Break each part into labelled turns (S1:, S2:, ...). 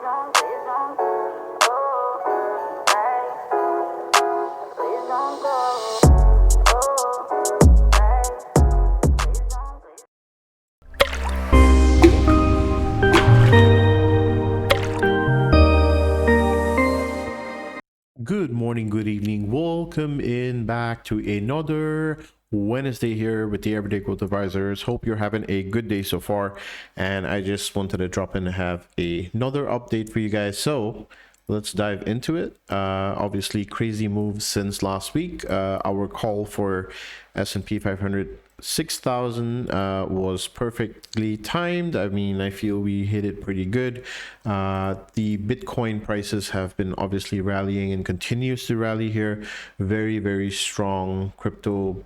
S1: Good morning, good evening. Welcome in back to another Wednesday here with the Everyday Growth Advisors. Hope you're having a good day so far. And I just wanted to drop in and have another update for you guys. So let's dive into it. Obviously, crazy moves since last week. Our call for S&P 500 6,000 was perfectly timed. I mean, I feel we hit it pretty good. The Bitcoin prices have been obviously rallying and continues to rally here. Very, very strong crypto,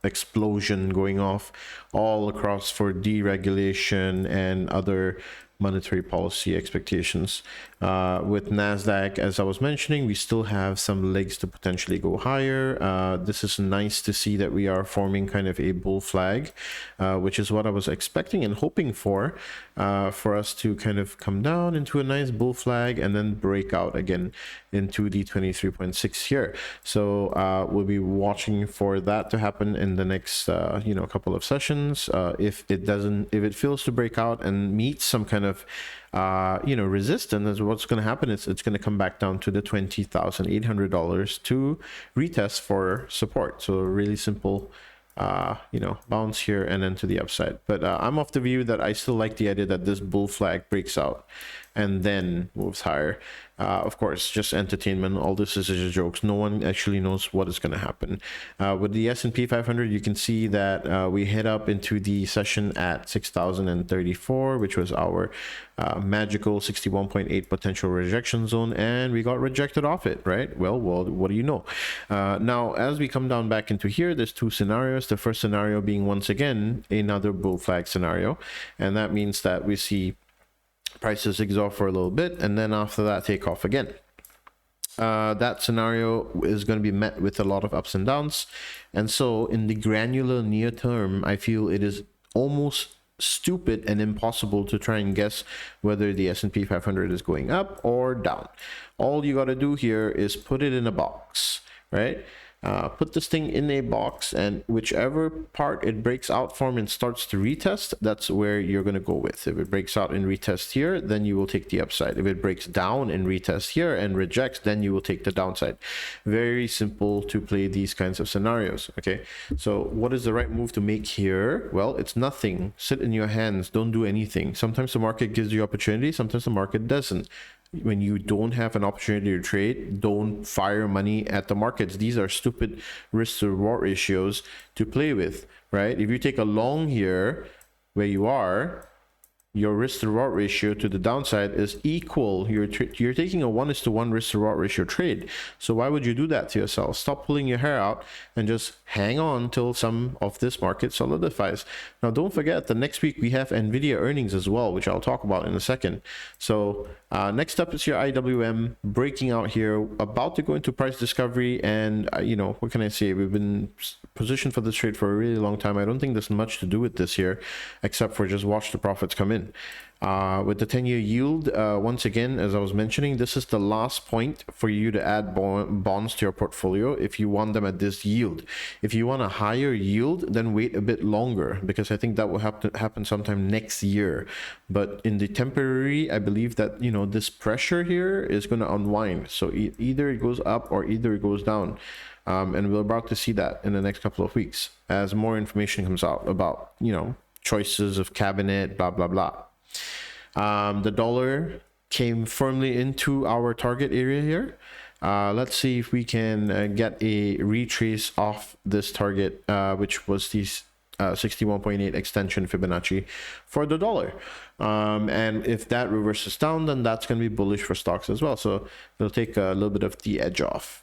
S1: explosion going off all across for deregulation and other monetary policy expectations. With Nasdaq, as I was mentioning, we still have some legs to potentially go higher. This is nice to see that we are forming kind of a bull flag, which is what I was expecting and hoping for us to kind of come down into a nice bull flag and then break out again into the 23.6 here. So we'll be watching for that to happen in the next couple of sessions. If it fails to break out and meet some kind of resistance, what's going to happen is it's going to come back down to the $20,800 to retest for support. So really simple bounce here and then to the upside. But I'm of the view that I still like the idea that this bull flag breaks out and then moves higher. Of course, just entertainment. All this is just jokes. No one actually knows what is going to happen. With the S&P 500, you can see that we hit up into the session at 6,034, which was our magical 61.8 potential rejection zone, and we got rejected off it, right? Well, what do you know? Now, as we come down back into here, there's two scenarios. The first scenario being, once again, another bull flag scenario, and that means that we see prices exhaust for a little bit and then after that take off again. That scenario is going to be met with a lot of ups and downs, and so in the granular near term, I feel it is almost stupid and impossible to try and guess whether the S&P 500 is going up or down. All you got to do here is put it in a box, right? Put this thing in a box, and whichever part it breaks out from and starts to retest, that's where you're going to go with. If it breaks out and retest here, then you will take the upside. If it breaks down and retest here and rejects, then you will take the downside. Very simple to play these kinds of scenarios. Okay, so what is the right move to make here? Well, it's nothing. Sit in your hands, don't do anything. Sometimes the market gives you opportunity, sometimes the market doesn't. When you don't have an opportunity to trade, don't fire money at the markets. These are stupid risk to reward ratios to play with, right? If you take a long here where you are, your risk to reward ratio to the downside is equal. You're taking a 1:1 risk to reward ratio trade. So why would you do that to yourself? Stop pulling your hair out and just hang on till some of this market solidifies. Now, don't forget the next week we have Nvda earnings as well, which I'll talk about in a second. So next up is your IWM breaking out here, about to go into price discovery. And what can I say? We've been positioned for this trade for a really long time. I don't think there's much to do with this here, except for just watch the profits come in. With the 10-year yield, once again, as I was mentioning, this is the last point for you to add bonds to your portfolio if you want them at this yield. If you want a higher yield, then wait a bit longer, because I think that will have to happen sometime next year. But in the temporary, I believe that this pressure here is going to unwind. So either it goes up or either it goes down. And we're about to see that in the next couple of weeks as more information comes out about choices of cabinet, blah blah blah. The dollar came firmly into our target area here. Let's see if we can get a retrace off this target, which was the 61.8 extension Fibonacci for the dollar. And if that reverses down, then that's going to be bullish for stocks as well. So it'll take a little bit of the edge off.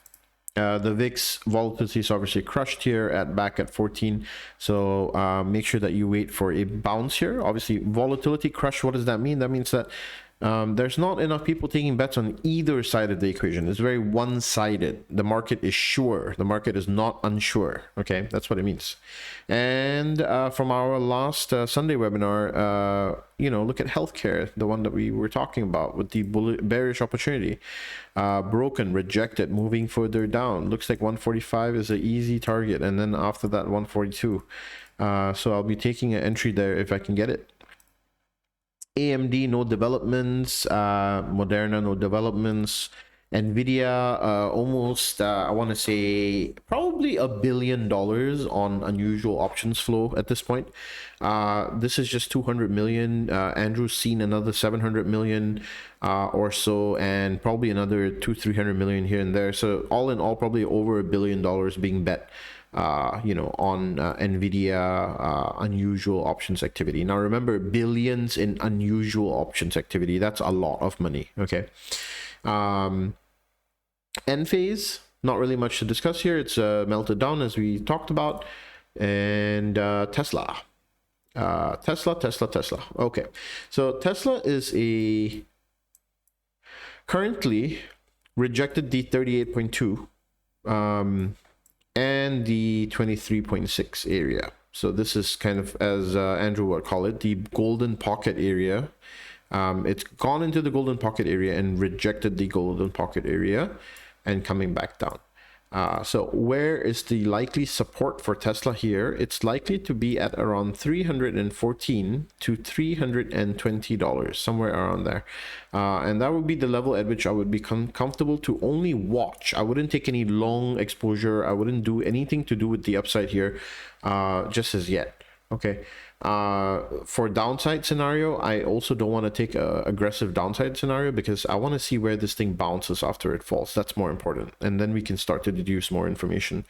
S1: The VIX volatility is obviously crushed here back at 14. So make sure that you wait for a bounce here. Obviously, volatility crush, what does that mean? That means that There's not enough people taking bets on either side of the equation. It's very one-sided. The market is sure. The market is not unsure. Okay, that's what it means. And from our last Sunday webinar, look at healthcare, the one that we were talking about with the bearish opportunity. Broken, rejected, moving further down. Looks like 145 is an easy target, and then after that 142. So I'll be taking an entry there if I can get it. AMD, no developments. Moderna, no developments. Nvda, almost, I want to say, probably $1 billion on unusual options flow at this point. This is just 200 million. Andrew's seen another 700 million or so, and probably another 200-300 million here and there. So all in all, probably over $1 billion being bet on Nvidia unusual options activity. Now remember, billions in unusual options activity, that's a lot of money. Okay. End phase, not really much to discuss here. It's melted down as we talked about. And Tesla. Tesla. Okay, so Tesla is currently rejected the 38.2 and the 23.6 area. So this is kind of, as Andrew would call it, the golden pocket area. It's gone into the golden pocket area and rejected the golden pocket area and coming back down. So where is the likely support for Tesla here? It's likely to be at around $314 to $320, somewhere around there. And that would be the level at which I would be comfortable to only watch. I wouldn't take any long exposure. I wouldn't do anything to do with the upside here just as yet. Okay. For downside scenario, I also don't want to take a aggressive downside scenario because I want to see where this thing bounces after it falls. That's more important, and then we can start to deduce more information.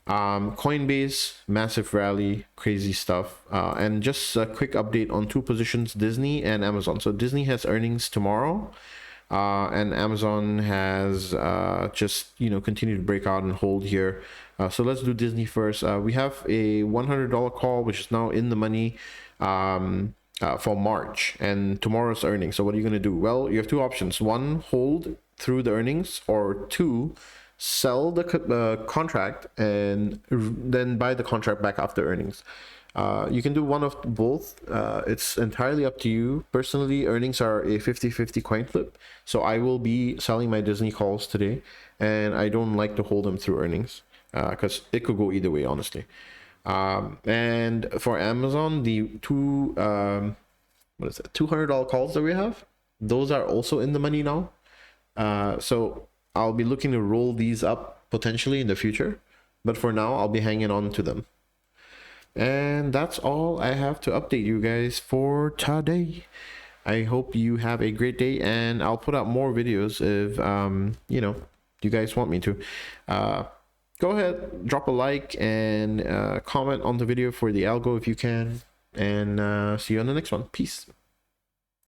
S1: Coinbase, massive rally, crazy stuff. And just a quick update on two positions, Disney and Amazon. So Disney has earnings tomorrow, and Amazon has just continued to break out and hold here. So let's do Disney first. We have a $100 call, which is now in the money for March and tomorrow's earnings. So what are you going to do? Well, you have two options. One, hold through the earnings, or two, sell the contract and then buy the contract back after earnings. You can do one of both. It's entirely up to you. Personally, earnings are a 50-50 coin flip. So I will be selling my Disney calls today, and I don't like to hold them through earnings because it could go either way, honestly. And for Amazon, the two $200 calls that we have, those are also in the money now. So I'll be looking to roll these up potentially in the future, but for now I'll be hanging on to them. And that's all I have to update you guys for today. I hope you have a great day, and I'll put out more videos if you guys want me to. Go ahead, drop a like and comment on the video for the algo if you can, and see you on the next one. Peace.